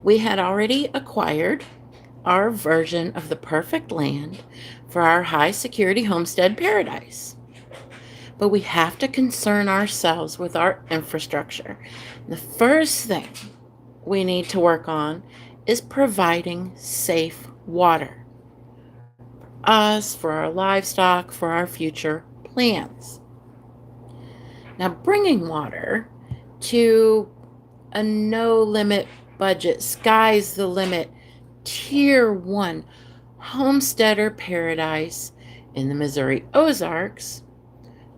We had already acquired our version of the perfect land for our high security homestead paradise. But we have to concern ourselves with our infrastructure. The first thing we need to work on is providing safe water for us, for our livestock, for our future plans. Now, bringing water to a no limit budget, sky's the limit, tier one homesteader paradise in the Missouri Ozarks,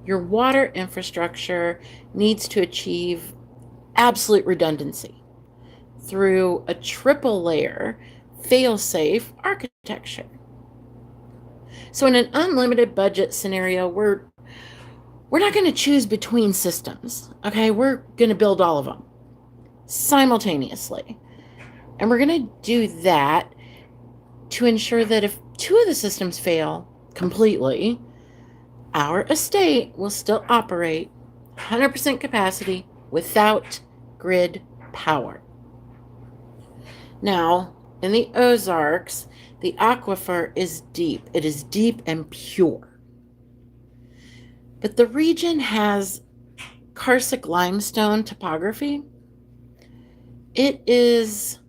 your water infrastructure needs to achieve absolute redundancy through a triple layer fail-safe architecture. So in an unlimited budget scenario, we're not going to choose between systems. Okay, we're going to build all of them simultaneously. And we're going to do that to ensure that if two of the systems fail completely, our estate will still operate 100% capacity without grid power. Now, in the Ozarks, the aquifer is deep. It is deep and pure. But the region has karst limestone topography. It is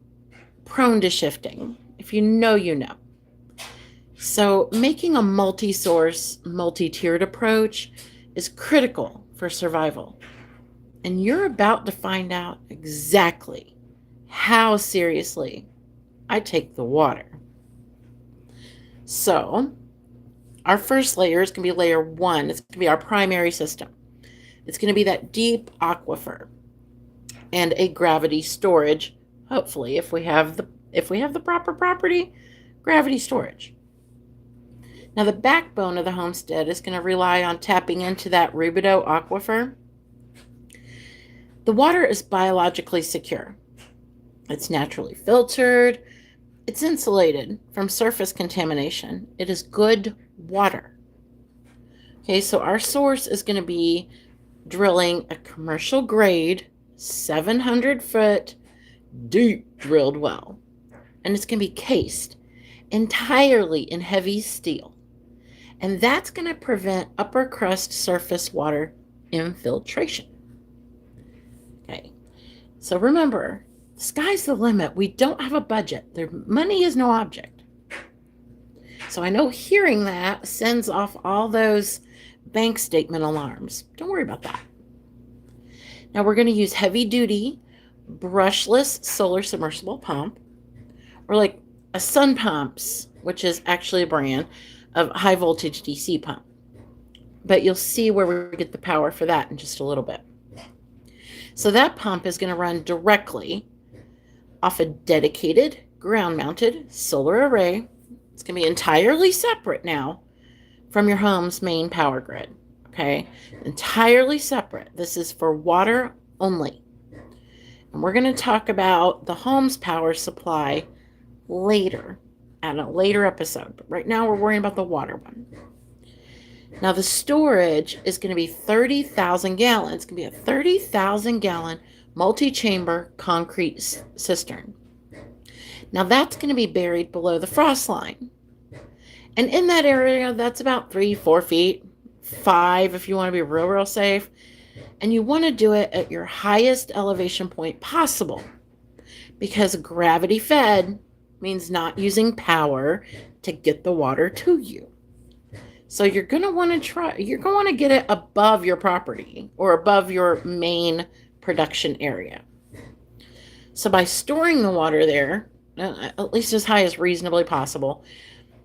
prone to shifting. If you know, you know. So making a multi-source, multi-tiered approach is critical for survival. And you're about to find out exactly how seriously I take the water. So our first layer is going to be layer one. It's going to be our primary system. It's going to be that deep aquifer and a gravity storage. Hopefully, if we have the proper property, gravity storage. Now, the backbone of the homestead is going to rely on tapping into that rubidoux aquifer. The water is biologically secure. It's naturally filtered. It's insulated from surface contamination. It is good water. Okay, so our source is going to be drilling a commercial grade 700-foot deep drilled well. And it's going to be cased entirely in heavy steel. And that's going to prevent upper crust surface water infiltration. Okay, so remember, the sky's the limit. We don't have a budget. Their money is no object. So I know hearing that sends off all those bank statement alarms. Don't worry about that. Now we're going to use heavy duty brushless solar submersible pump, or like a Sun Pumps, which is actually a brand of high voltage DC pump. But you'll see where we get the power for that in just a little bit. So that pump is going to run directly off a dedicated ground mounted solar array. It's going to be entirely separate now from your home's main power grid. Okay, entirely separate. This is for water only. And we're going to talk about the home's power supply later, at a later episode. But right now we're worrying about the water one. Now the storage is going to be 30,000 gallons. It's going to be a 30,000 gallon multi-chamber concrete cistern. Now that's going to be buried below the frost line. And in that area, that's about 3-4 feet, 5 if you want to be real safe. And you want to do it at your highest elevation point possible, because gravity fed means not using power to get the water to you. So you're going to want to get it above your property or above your main production area. So by storing the water there, at least as high as reasonably possible,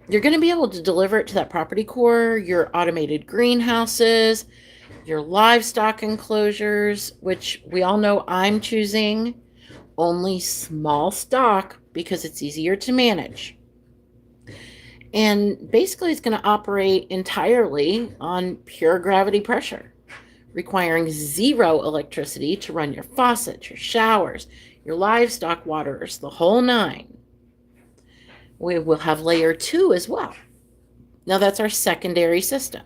you're going to be able to deliver it to that property core, your automated greenhouses, your livestock enclosures, which we all know I'm choosing only small stock because it's easier to manage. And basically it's going to operate entirely on pure gravity pressure, requiring zero electricity to run your faucets, your showers, your livestock waterers, the whole nine. We will have layer 2 as well. Now that's our secondary system.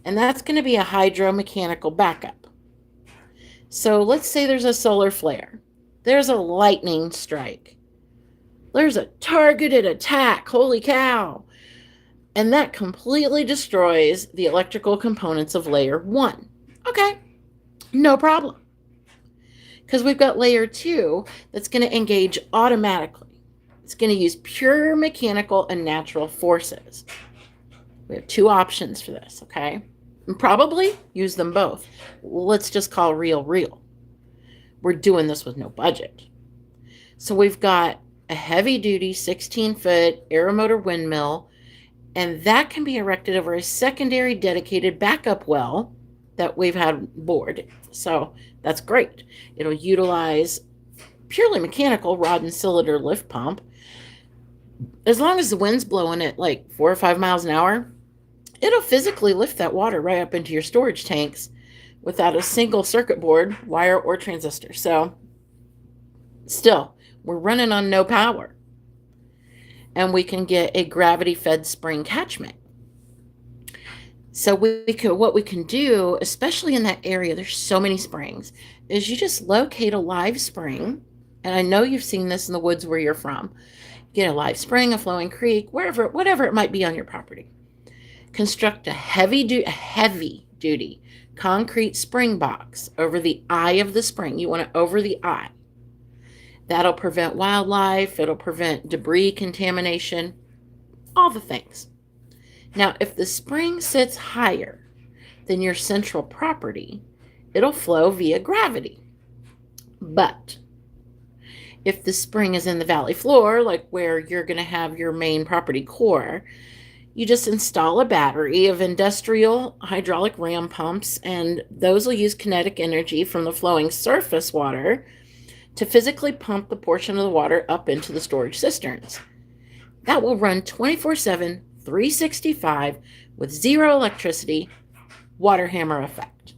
And that's going to be a hydromechanical backup. So let's say there's a solar flare. There's a lightning strike. There's a targeted attack. Holy cow. And that completely destroys the electrical components of layer 1. Okay, no problem. Because we've got layer 2 that's going to engage automatically. It's going to use pure mechanical and natural forces. We have 2 options for this, okay? And probably use them both. Let's just call real. We're doing this with no budget. So we've got a heavy-duty 16-foot aeromotor windmill, and that can be erected over a secondary dedicated backup well that we've had bored. So that's great. It'll utilize purely mechanical rod and cylinder lift pump. As long as the wind's blowing at like 4 or 5 miles an hour, it'll physically lift that water right up into your storage tanks without a single circuit board, wire, or transistor. So still, we're running on no power. And we can get a gravity-fed spring catchment. So what we can do, especially in that area, there's so many springs, is you just locate a live spring. And I know you've seen this in the woods where you're from. Get a live spring, a flowing creek, whatever it might be on your property. Construct a heavy-duty concrete spring box over the eye of the spring. You want it over the eye. That'll prevent wildlife. It'll prevent debris contamination, all the things. Now, if the spring sits higher than your central property, it'll flow via gravity. But if the spring is in the valley floor, like where you're going to have your main property core, you just install a battery of industrial hydraulic ram pumps, and those will use kinetic energy from the flowing surface water to physically pump the portion of the water up into the storage cisterns. That will run 24/7, 365 with zero electricity, water hammer effect.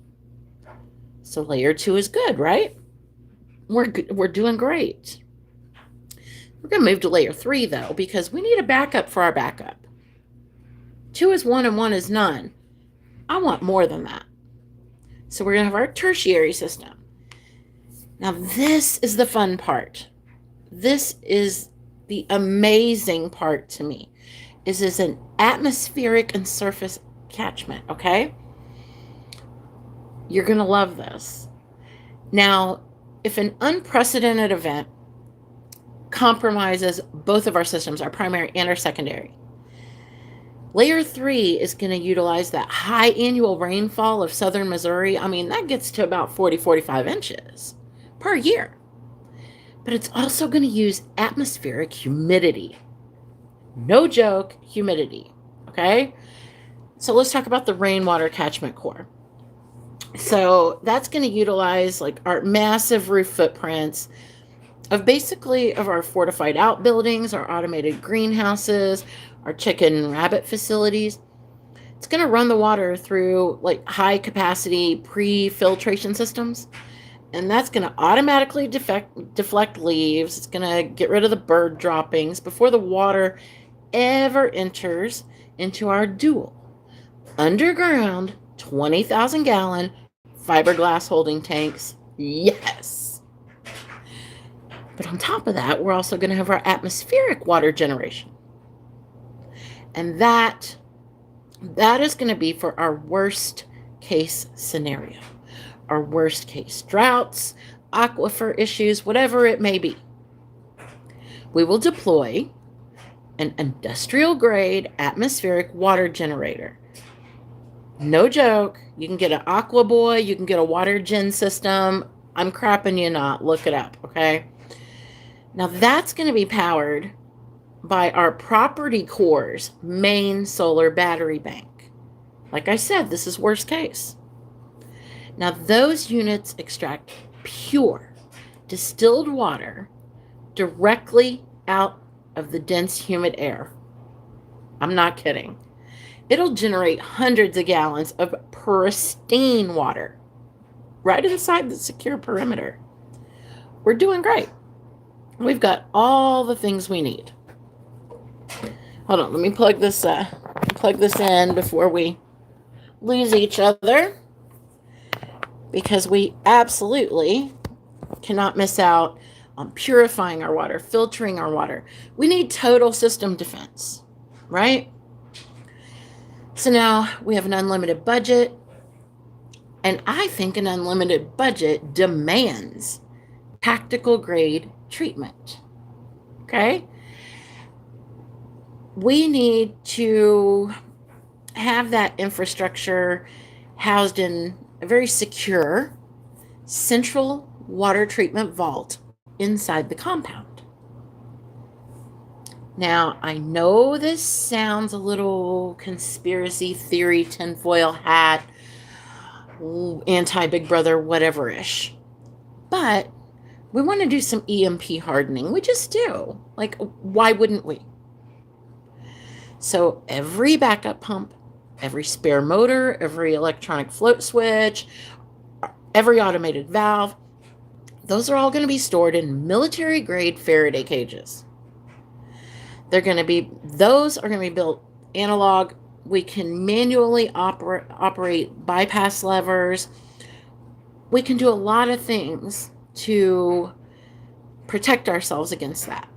So layer 2 is good, right? We're doing great. We're going to move to layer 3 though, because we need a backup for our backup. 2 is 1 and 1 is none. I want more than that. So we're going to have our tertiary system. Now, this is the fun part. This is the amazing part to me. This is an atmospheric and surface catchment, okay? You're going to love this. Now, if an unprecedented event compromises both of our systems, our primary and our secondary, layer 3 is going to utilize that high annual rainfall of southern Missouri. I mean, that gets to about 40-45 inches per year. But it's also going to use atmospheric humidity. No joke, humidity. Okay? So let's talk about the rainwater catchment core. So that's going to utilize like our massive roof footprints of our fortified outbuildings, our automated greenhouses, our chicken and rabbit facilities. It's going to run the water through like high capacity pre-filtration systems. And that's going to automatically deflect leaves. It's going to get rid of the bird droppings before the water ever enters into our dual underground 20,000 gallon fiberglass holding tanks. Yes. But on top of that, we're also going to have our atmospheric water generation. And that is going to be for our worst case scenario. Our worst case droughts, aquifer issues, whatever it may be. We will deploy an industrial grade atmospheric water generator. No joke. You can get an Aqua Boy, you can get a water gen system. I'm crapping you not. Look it up, okay? Now that's going to be powered by our property core's main solar battery bank. Like I said, this is worst case. Now, those units extract pure, distilled water directly out of the dense, humid air. I'm not kidding. It'll generate hundreds of gallons of pristine water right inside the secure perimeter. We're doing great. We've got all the things we need. Hold on, let me plug this in before we lose each other, because we absolutely cannot miss out purifying our water, filtering our water. We need total system defense, right? So now we have an unlimited budget, and I think an unlimited budget demands tactical grade treatment. Okay? We need to have that infrastructure housed in a very secure central water treatment vault inside the compound. Now, I know this sounds a little conspiracy theory, tinfoil hat, anti-Big Brother, whatever-ish. But we want to do some EMP hardening. We just do. Like, why wouldn't we? So every backup pump, every spare motor, every electronic float switch, every automated valve, those are all going to be stored in military-grade Faraday cages. Those are going to be built analog. We can manually operate bypass levers. We can do a lot of things to protect ourselves against that.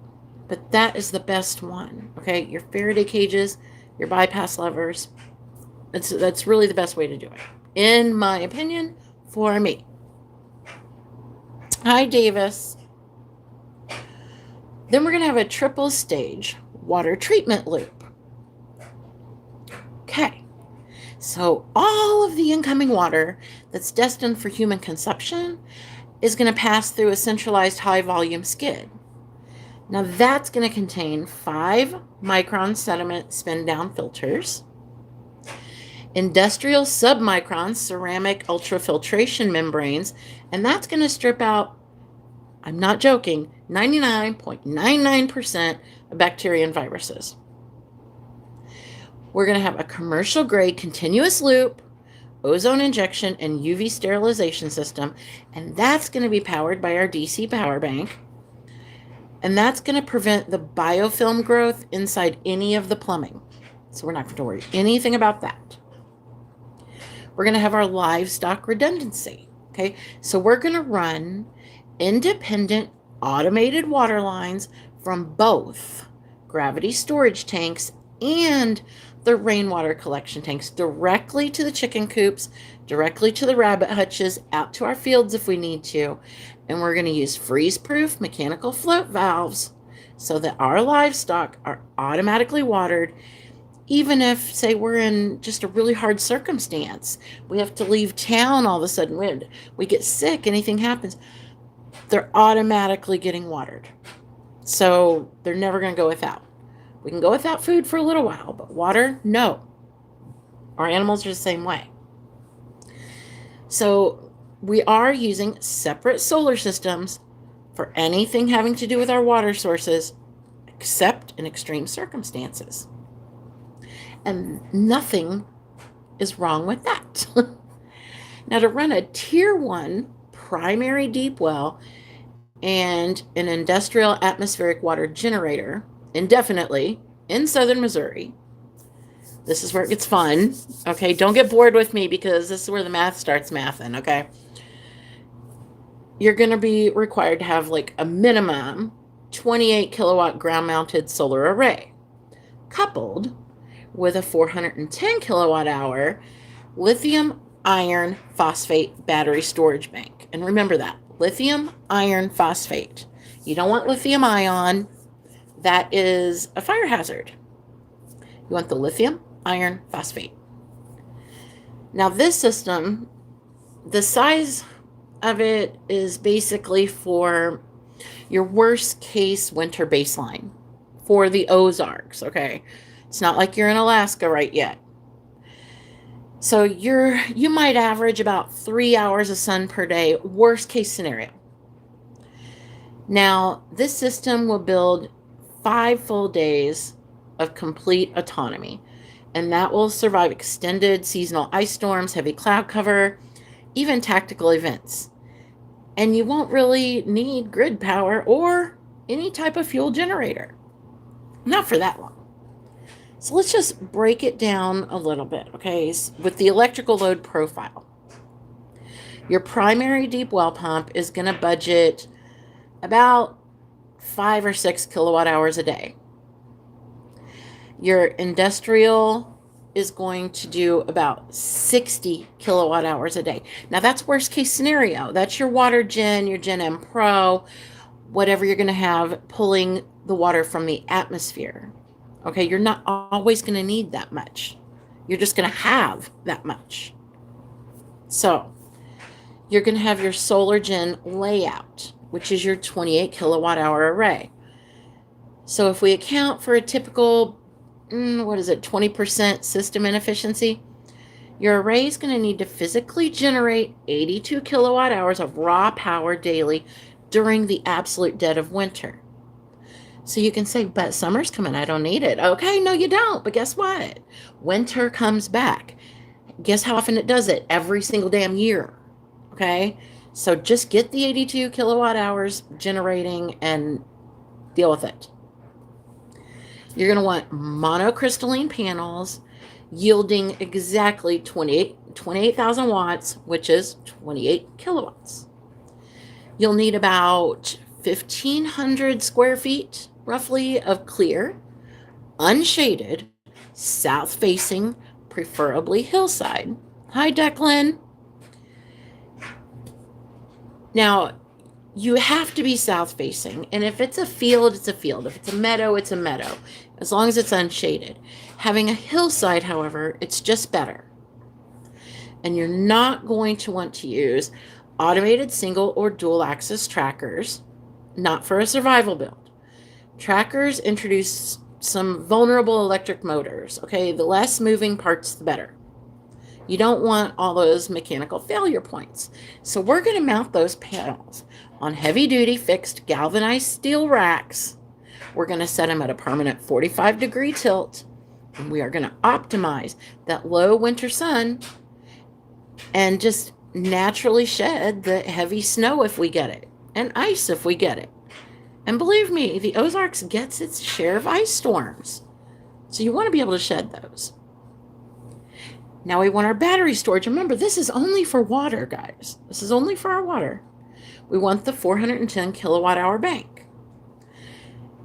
But that is the best one, okay? Your Faraday cages, your bypass levers, that's really the best way to do it, in my opinion, for me. Hi, Davis. Then we're going to have a triple stage water treatment loop. Okay, so all of the incoming water that's destined for human consumption is going to pass through a centralized high volume skid. Now that's going to contain 5-micron sediment spin down filters, industrial submicron ceramic ultrafiltration membranes, and that's going to strip out, I'm not joking, 99.99% of bacteria and viruses. We're going to have a commercial grade continuous loop, ozone injection, and UV sterilization system, and that's going to be powered by our DC power bank. And that's going to prevent the biofilm growth inside any of the plumbing. So we're not going to worry anything about that. We're going to have our livestock redundancy. Okay, so we're going to run independent automated water lines from both gravity storage tanks and the rainwater collection tanks directly to the chicken coops, directly to the rabbit hutches, out to our fields if we need to. And we're going to use freeze-proof mechanical float valves so that our livestock are automatically watered, even if, say, we're in just a really hard circumstance. We have to leave town all of a sudden. We get sick, anything happens. They're automatically getting watered. So they're never going to go without. We can go without food for a little while, but water, no. Our animals are the same way. So we are using separate solar systems for anything having to do with our water sources, except in extreme circumstances. And nothing is wrong with that. Now, to run a Tier 1 primary deep well and an industrial atmospheric water generator indefinitely in southern Missouri, this is where it gets fun. Okay, don't get bored with me because this is where the math starts mathin', okay? You're going to be required to have like a minimum 28 kilowatt ground mounted solar array, coupled with a 410 kilowatt hour lithium iron phosphate battery storage bank. And remember that, lithium iron phosphate. You don't want lithium ion. That is a fire hazard. You want the lithium iron phosphate. Now this system, the size of it is basically for your worst case winter baseline for the Ozarks, okay? It's not like you're in Alaska right yet. So you might average about 3 hours of sun per day, worst case scenario. Now, this system will build 5 full days of complete autonomy, and that will survive extended seasonal ice storms, heavy cloud cover, even tactical events. And you won't really need grid power or any type of fuel generator. Not for that long. So let's just break it down a little bit, okay, with the electrical load profile. Your primary deep well pump is going to budget about 5 or 6 kilowatt hours a day. Your industrial is going to do about 60 kilowatt hours a day. Now that's worst case scenario. That's your water gen, your Gen M Pro, whatever you're going to have pulling the water from the atmosphere. Okay, you're not always going to need that much. You're just going to have that much. So you're going to have your solar gen layout, which is your 28 kilowatt hour array. So if we account for a typical 20% system inefficiency, your array is going to need to physically generate 82 kilowatt hours of raw power daily during the absolute dead of winter. So you can say, but summer's coming, I don't need it. Okay, no, you don't. But guess what? Winter comes back. Guess how often it does it? Every single damn year. Okay? So just get the 82 kilowatt hours generating and deal with it. You're going to want monocrystalline panels yielding exactly 28,000 watts, which is 28 kilowatts. You'll need about 1,500 square feet, roughly, of clear, unshaded, south-facing, preferably hillside. Hi, Declan. Now, you have to be south-facing, and if it's a field, it's a field. If it's a meadow, it's a meadow, as long as it's unshaded. Having a hillside, however, it's just better. And you're not going to want to use automated single or dual axis trackers, not for a survival build. Trackers introduce some vulnerable electric motors. Okay, the less moving parts, the better. You don't want all those mechanical failure points. So we're going to mount those panels on heavy-duty fixed galvanized steel racks. We're going to set them at a permanent 45-degree tilt, and we are going to optimize that low winter sun and just naturally shed the heavy snow if we get it, and ice if we get it. And believe me, the Ozarks gets its share of ice storms. So you want to be able to shed those. Now we want our battery storage. Remember, this is only for water, guys. This is only for our water. We want the 410 kilowatt hour bank.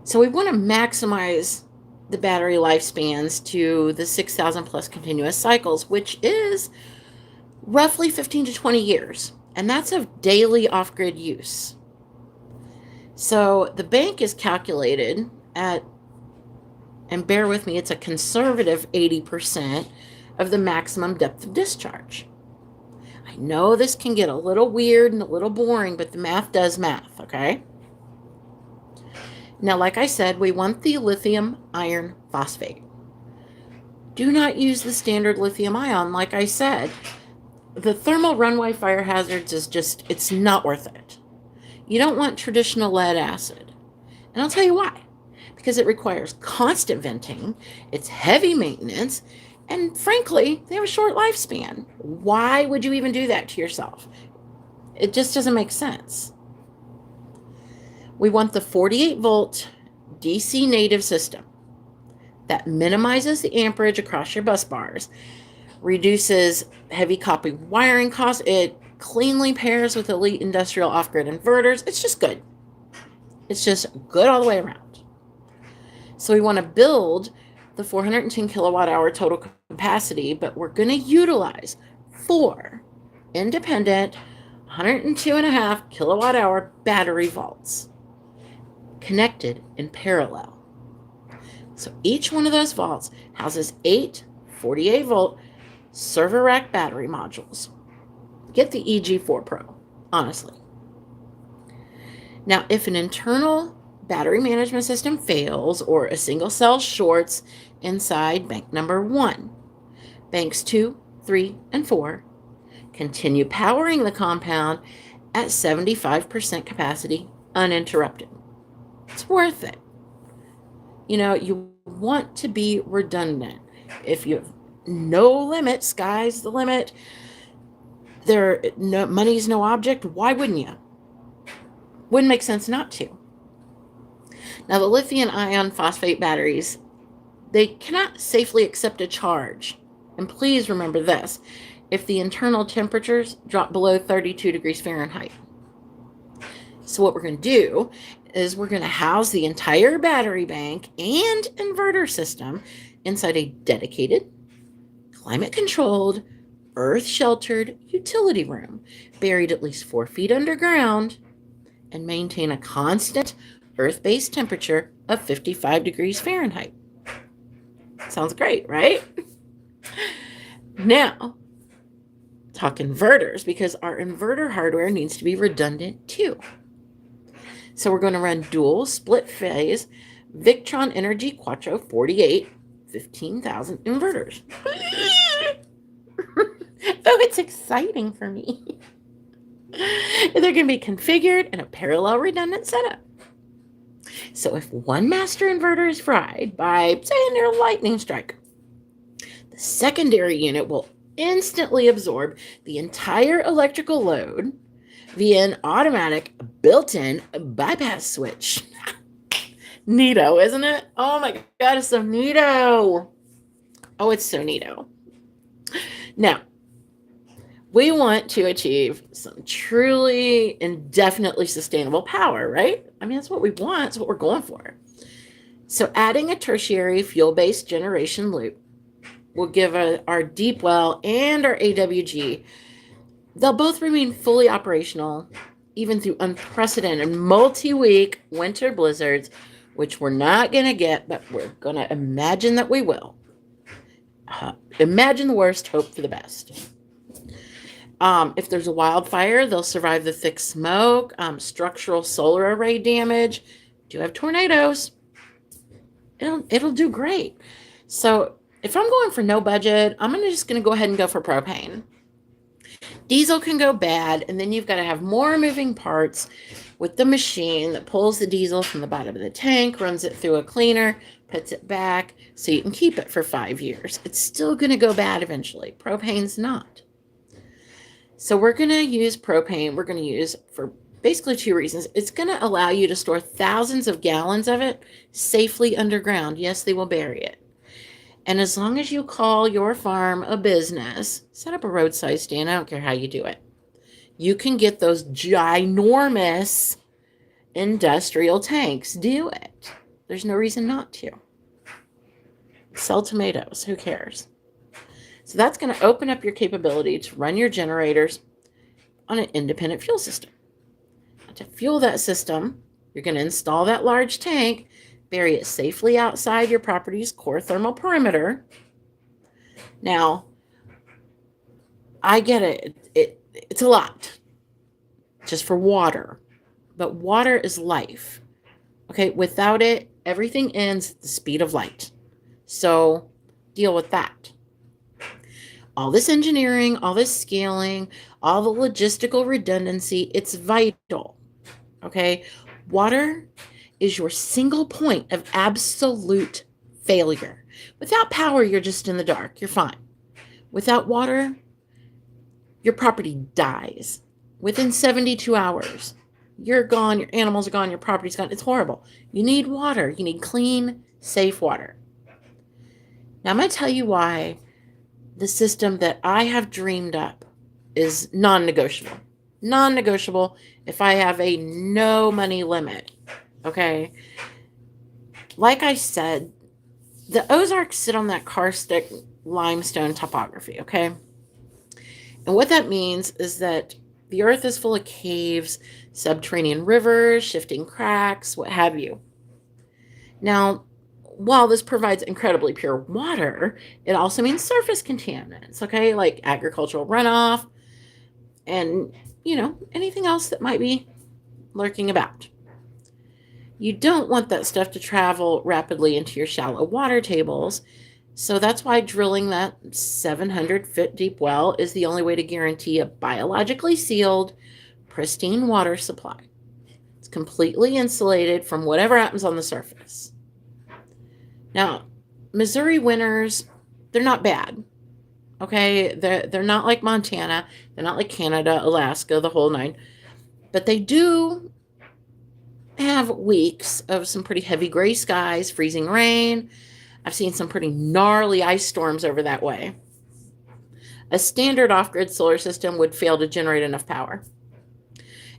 So we want to maximize the battery lifespans to the 6,000 plus continuous cycles, which is roughly 15 to 20 years. And that's of daily off-grid use. So the bank is calculated at, and bear with me, it's a conservative 80% of the maximum depth of discharge. I know this can get a little weird and a little boring, but the math does math, okay? Now, like I said, we want the lithium iron phosphate. Do not use the standard lithium ion, like I said. The thermal runaway fire hazards is just, it's not worth it. You don't want traditional lead acid. And I'll tell you why. Because it requires constant venting, it's heavy maintenance, and frankly, they have a short lifespan. Why would you even do that to yourself? It just doesn't make sense. We want the 48 volt DC native system that minimizes the amperage across your bus bars, reduces heavy copper wiring costs, it cleanly pairs with elite industrial off-grid inverters. It's just good. It's just good all the way around. So we want to build the 410 kilowatt hour total capacity, but we're going to utilize 4 independent 102.5 kilowatt hour battery vaults connected in parallel. So each one of those vaults houses 8 48 volt server rack battery modules. Get the EG4 Pro, honestly. Now, if an internal battery management system fails or a single cell shorts inside bank number 1, banks 2, 3, and 4 continue powering the compound at 75% capacity uninterrupted. It's worth it. You know, you want to be redundant. If you have no limit, sky's the limit, money's no object, why wouldn't you? Wouldn't make sense not to. Now, the lithium ion phosphate batteries, they cannot safely accept a charge. And please remember this, if the internal temperatures drop below 32 degrees Fahrenheit. So what we're going to do is we're going to house the entire battery bank and inverter system inside a dedicated, climate-controlled, earth-sheltered utility room, buried at least 4 feet underground, and maintain a constant earth-based temperature of 55 degrees Fahrenheit. Sounds great, right? Now, talk inverters, because our inverter hardware needs to be redundant too. So we're going to run dual split phase Victron Energy Quattro 48 15,000 inverters. Oh, it's exciting for me. They're going to be configured in a parallel redundant setup. So if one master inverter is fried by, say, a near lightning strike, the secondary unit will instantly absorb the entire electrical load via an automatic built-in bypass switch. Neato, isn't it? Oh my God, it's so neato. Oh, it's so neato. Now, we want to achieve some truly indefinitely sustainable power, right? I mean, that's what we want. That's what we're going for. So adding a tertiary fuel-based generation loop will give our deep well and our AWG, they'll both remain fully operational, even through unprecedented multi-week winter blizzards, which we're not going to get, but we're going to imagine that we will. Imagine the worst, hope for the best. If there's a wildfire, they'll survive the thick smoke, structural solar array damage. Do have tornadoes. It'll do great. So if I'm going for no budget, I'm just going to go ahead and go for propane. Diesel can go bad, and then you've got to have more moving parts with the machine that pulls the diesel from the bottom of the tank, runs it through a cleaner, puts it back, so you can keep it for 5 years. It's still going to go bad eventually. Propane's not. So we're going to use propane. We're going to use for basically 2 reasons. It's going to allow you to store thousands of gallons of it safely underground. Yes, they will bury it. And as long as you call your farm a business, set up a roadside stand, I don't care how you do it, you can get those ginormous industrial tanks. Do it. There's no reason not to. Sell tomatoes. Who cares? So that's going to open up your capability to run your generators on an independent fuel system. To fuel that system, you're going to install that large tank, bury it safely outside your property's core thermal perimeter. Now, I get it. It's a lot just for water, but water is life. Okay, without it, everything ends at the speed of light. So deal with that. All this engineering, all this scaling, all the logistical redundancy, it's vital. Okay, water is your single point of absolute failure. Without power, you're just in the dark. You're fine. Without water, your property dies. Within 72 hours, you're gone, your animals are gone, your property's gone. It's horrible. You need water. You need clean, safe water. Now, I'm going to tell you why the system that I have dreamed up is non-negotiable. Non-negotiable if I have a no money limit. Okay? Like I said, the Ozarks sit on that karstic limestone topography, okay? And what that means is that the earth is full of caves, subterranean rivers, shifting cracks, what have you. Now, while this provides incredibly pure water, it also means surface contaminants, okay? Like agricultural runoff and, anything else that might be lurking about. You don't want that stuff to travel rapidly into your shallow water tables. So that's why drilling that 700-foot deep well is the only way to guarantee a biologically sealed, pristine water supply. It's completely insulated from whatever happens on the surface. Now, Missouri winters, they're not bad. Okay, they're not like Montana. They're not like Canada, Alaska, the whole nine. But they do have weeks of some pretty heavy gray skies, freezing rain. I've seen some pretty gnarly ice storms over that way. A standard off-grid solar system would fail to generate enough power.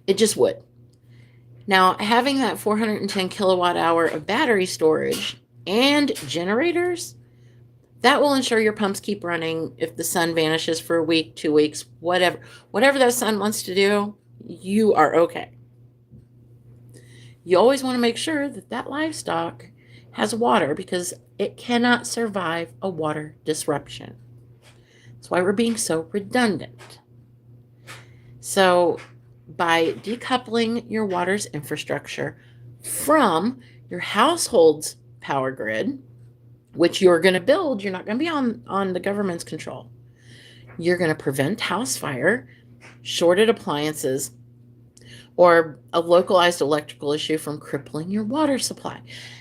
It just would. Now, having that 410 kilowatt hour of battery storage and generators, that will ensure your pumps keep running if the sun vanishes for a week, 2 weeks, whatever that sun wants to do, you are okay. You always want to make sure that that livestock has water because it cannot survive a water disruption. That's why we're being so redundant. So by decoupling your water's infrastructure from your household's power grid, which you're going to build, you're not going to be on the government's control. You're going to prevent house fire, shorted appliances, or a localized electrical issue from crippling your water supply.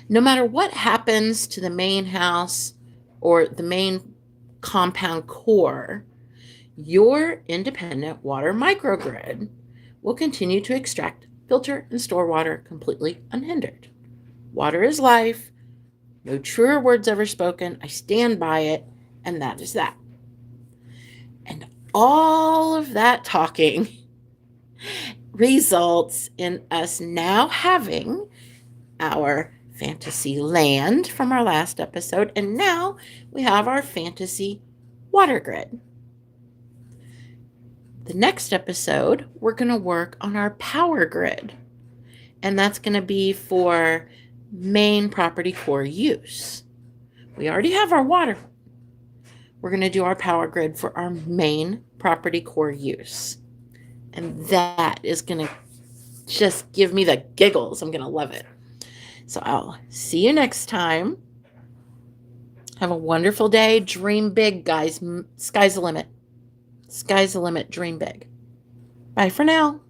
No matter what happens to the main house or the main compound core, your independent water microgrid will continue to extract, filter, and store water completely unhindered. Water is life. No truer words ever spoken. I stand by it, and that is that. And all of that talking results in us now having our fantasy land from our last episode, and now we have our fantasy water grid. The next episode, we're going to work on our power grid, and that's going to be for main property core use. We already have our water. We're going to do our power grid for our main property core use. And that is going to just give me the giggles. I'm going to love it. So I'll see you next time. Have a wonderful day. Dream big, guys. Sky's the limit. Sky's the limit. Dream big. Bye for now.